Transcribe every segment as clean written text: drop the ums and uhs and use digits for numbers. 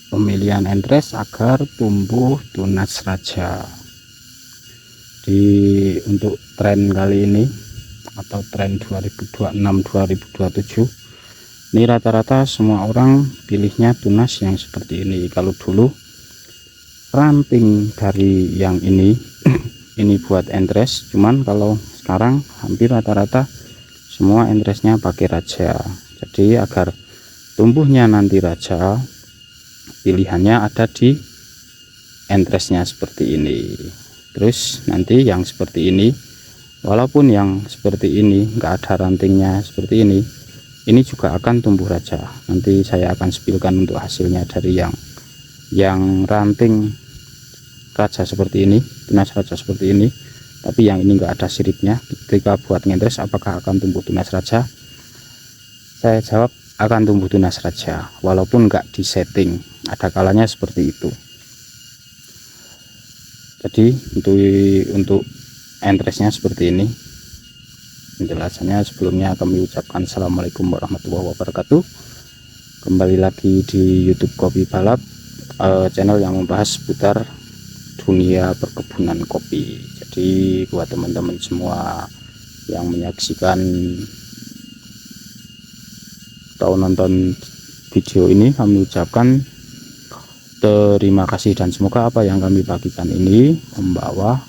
pemilihan entres agar tumbuh tunas raja. Untuk tren kali ini atau tren 2026-2027 ini rata-rata semua orang pilihnya tunas yang seperti ini. Kalau dulu ranting dari yang ini ini buat entres, cuman kalau sekarang hampir rata-rata semua entresnya pakai raja. Jadi agar tumbuhnya nanti raja, pilihannya ada di entresnya seperti ini. Terus nanti yang seperti ini, walaupun yang seperti ini enggak ada rantingnya seperti ini juga akan tumbuh raja. Nanti saya akan spilkan untuk hasilnya dari yang ranting raja seperti ini, tunas raja seperti ini, tapi yang ini enggak ada siripnya. Ketika buat ngentres apakah akan tumbuh tunas raja? Saya jawab akan tumbuh tunas raja, walaupun enggak disetting. Ada kalanya seperti itu. Jadi untuk entresnya seperti ini penjelasannya. Sebelumnya kami ucapkan assalamualaikum warahmatullahi wabarakatuh. Kembali lagi di YouTube Kopi Balap, channel yang membahas seputar dunia perkebunan kopi. Jadi buat teman-teman semua yang menyaksikan atau nonton video ini, kami ucapkan terima kasih dan semoga apa yang kami bagikan ini membawa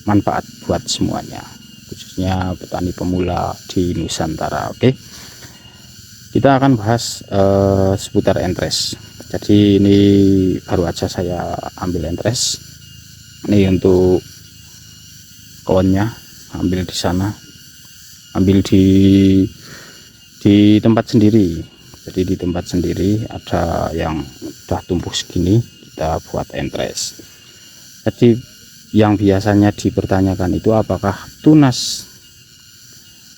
manfaat buat semuanya, khususnya petani pemula di Nusantara. Oke, kita akan bahas seputar entres. Jadi ini baru aja saya ambil entres. Ini untuk klonnya, ambil di sana, ambil di tempat sendiri. Jadi di tempat sendiri ada yang udah tumbuh segini, kita buat entres. Jadi yang biasanya dipertanyakan itu apakah tunas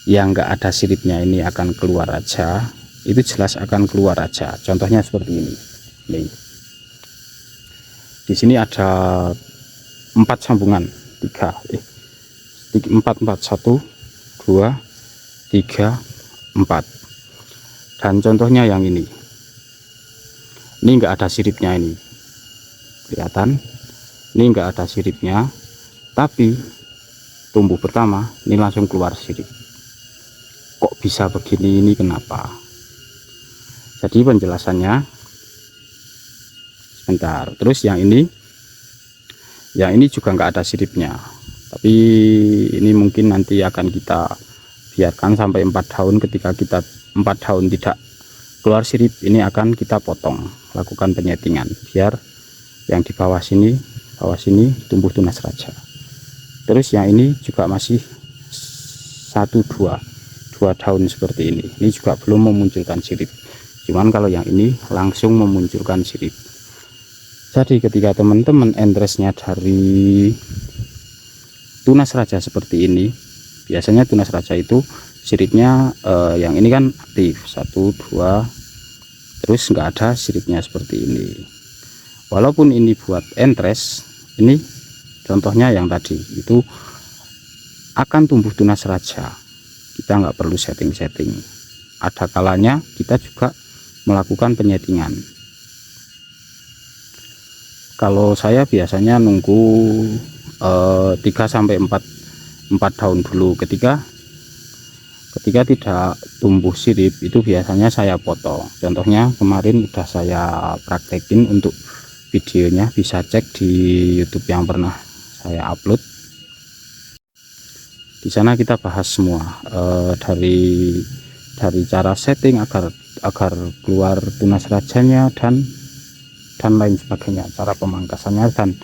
yang enggak ada siripnya ini akan keluar raja? Itu jelas akan keluar raja. Contohnya seperti ini. Nih. Di sini ada 4 sambungan, 4, 1, 2, 3, 4. Dan contohnya yang ini enggak ada siripnya, ini kelihatan, ini enggak ada siripnya, tapi tumbuh pertama ini langsung keluar sirip. Kok bisa begini? Ini kenapa? Jadi penjelasannya sebentar. Terus yang ini juga enggak ada siripnya, tapi ini mungkin nanti akan kita biarkan sampai 4 tahun. Ketika kita 4 tahun tidak keluar sirip, ini akan kita potong, lakukan penyetingan biar yang di bawah sini tumbuh tunas raja. Terus yang ini juga masih 1-2 tahun seperti ini juga belum memunculkan sirip. Cuman kalau yang ini langsung memunculkan sirip. Jadi ketika teman-teman entresnya dari tunas raja seperti ini, biasanya tunas raja itu siripnya yang ini kan aktif 1, 2, terus enggak ada siripnya seperti ini. Walaupun ini buat entres, ini contohnya yang tadi itu akan tumbuh tunas raja. Kita nggak perlu setting-setting. Ada kalanya kita juga melakukan penyetingan. Kalau saya biasanya nunggu 3-4 tahun dulu. Ketika tidak tumbuh sirip itu biasanya saya potong. Contohnya kemarin udah saya praktekin untuk videonya, bisa cek di YouTube yang pernah saya upload. Di sana kita bahas semua dari cara setting agar keluar tunas rajanya dan lain sebagainya, cara pemangkasannya dan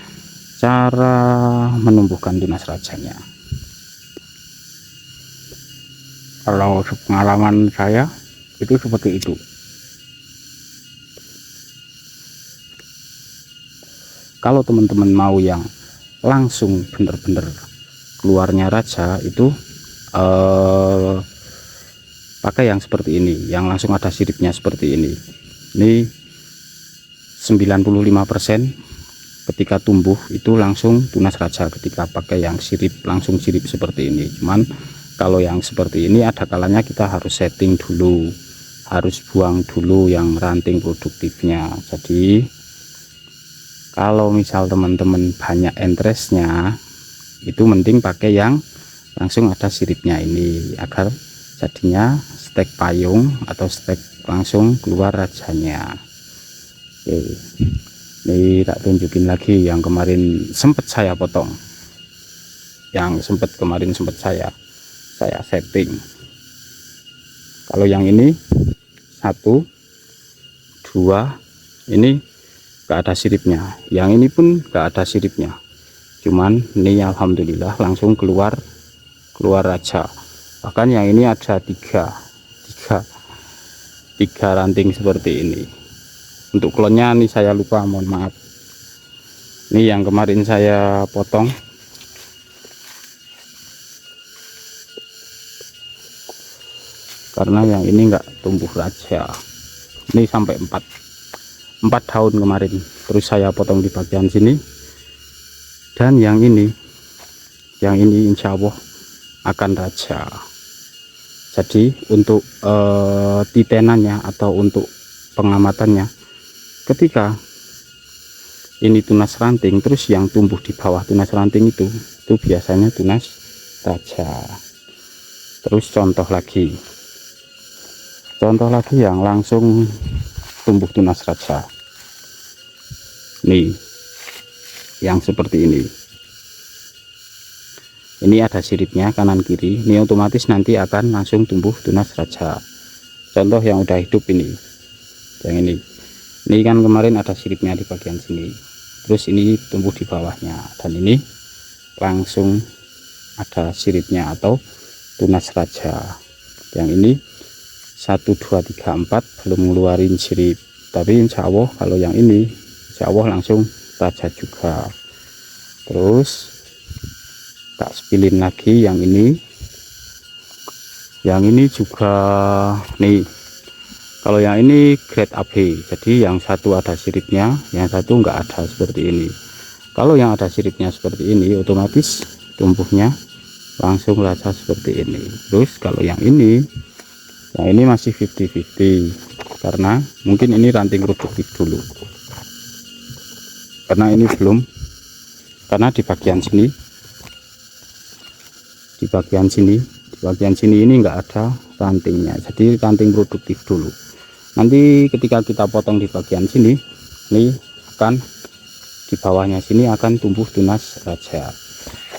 cara menumbuhkan tunas rajanya. Kalau pengalaman saya itu seperti itu. Kalau teman-teman mau yang langsung bener-bener keluarnya raja itu pakai yang seperti ini, yang langsung ada siripnya seperti ini. Ini 95% ketika tumbuh itu langsung tunas raja ketika pakai yang sirip, langsung sirip seperti ini. Cuman kalau yang seperti ini ada kalanya kita harus setting dulu, harus buang dulu yang ranting produktifnya. Jadi kalau misal teman-teman banyak interestnya, itu mending pakai yang langsung ada siripnya ini, agar jadinya stek payung atau stek langsung keluar rajanya. Oke, ini tak tunjukin lagi yang kemarin sempat saya potong, yang kemarin sempat saya setting. Kalau yang ini 1 2 ini gak ada siripnya, yang ini pun gak ada siripnya, cuman ini alhamdulillah langsung keluar raja. Bahkan yang ini ada tiga ranting seperti ini. Untuk klonnya nih saya lupa, mohon maaf. Ini yang kemarin saya potong. Karena yang ini enggak tumbuh raja. Ini sampai 4 daun kemarin. Terus saya potong di bagian sini. Dan yang ini insya Allah akan raja. Jadi untuk titenannya atau untuk pengamatannya, ketika ini tunas ranting, terus yang tumbuh di bawah tunas ranting itu biasanya tunas raja. Terus contoh lagi yang langsung tumbuh tunas raja, nih yang seperti ini ada siripnya kanan kiri, ini otomatis nanti akan langsung tumbuh tunas raja. Contoh yang udah hidup ini, yang ini kan kemarin ada siripnya di bagian sini, terus ini tumbuh di bawahnya, dan ini langsung ada siripnya atau tunas raja. Yang ini 1 2 3 4 belum ngeluarin sirip, tapi insya Allah kalau yang ini insya Allah langsung raja juga. Terus tak spilin lagi yang ini juga nih. Kalau yang ini grade AB, jadi yang satu ada siripnya, yang satu enggak ada seperti ini. Kalau yang ada siripnya seperti ini, otomatis tumbuhnya langsung raja seperti ini. Terus kalau yang ini masih 50-50, karena mungkin ini ranting produktif dulu, karena ini belum, karena di bagian sini ini enggak ada rantingnya, jadi ranting produktif dulu. Nanti ketika kita potong di bagian sini, ini akan di bawahnya sini akan tumbuh tunas raja.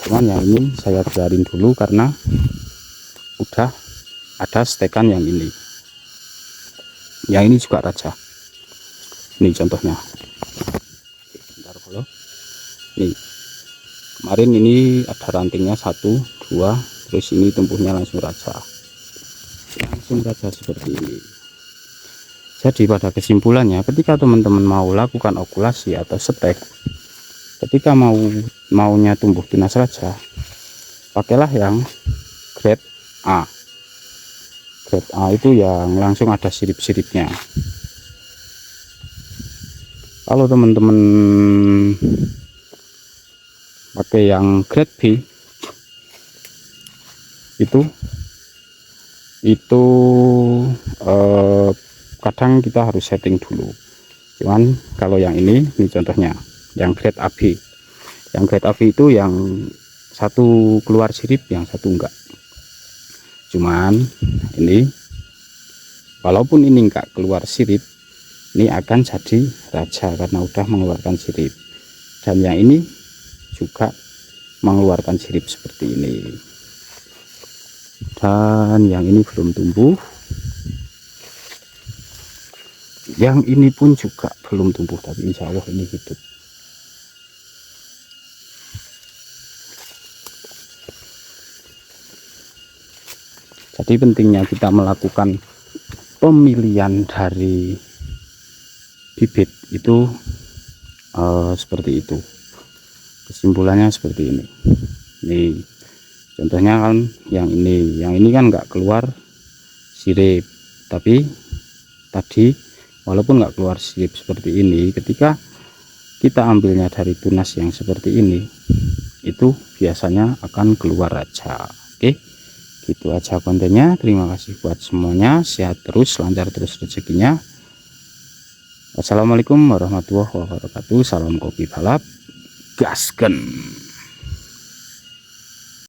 Cuman yang ini saya biarin dulu karena udah ada stekan yang ini. Yang ini juga raja. Ini contohnya. Bentar dulu. Nih. Kemarin ini ada rantingnya 1 2, terus ini tumbuhnya langsung raja. Langsung raja seperti ini. Jadi pada kesimpulannya, ketika teman-teman mau lakukan okulasi atau stek, ketika maunya tumbuh tunas raja, pakailah yang grade A. Grade A itu yang langsung ada sirip-siripnya. Kalau teman-teman pakai yang grade B, itu kadang kita harus setting dulu. Cuman kalau yang ini contohnya yang grade AB, yang grade AB itu yang satu keluar sirip, yang satu enggak. Cuman ini walaupun ini enggak keluar sirip, ini akan jadi raja karena udah mengeluarkan sirip. Dan yang ini juga mengeluarkan sirip seperti ini. Dan yang ini belum tumbuh, yang ini pun juga belum tumbuh, tapi insya Allah ini hidup. Jadi pentingnya kita melakukan pemilihan dari bibit itu seperti itu. Kesimpulannya seperti ini. Nih contohnya kan yang ini kan nggak keluar sirip, tapi tadi walaupun nggak keluar sirip seperti ini, ketika kita ambilnya dari tunas yang seperti ini, itu biasanya akan keluar raja. Oke, Gitu aja kontennya. Terima kasih buat semuanya, sehat terus, lancar terus rezekinya. Wassalamualaikum warahmatullahi wabarakatuh. Salam kopi balap, gasken.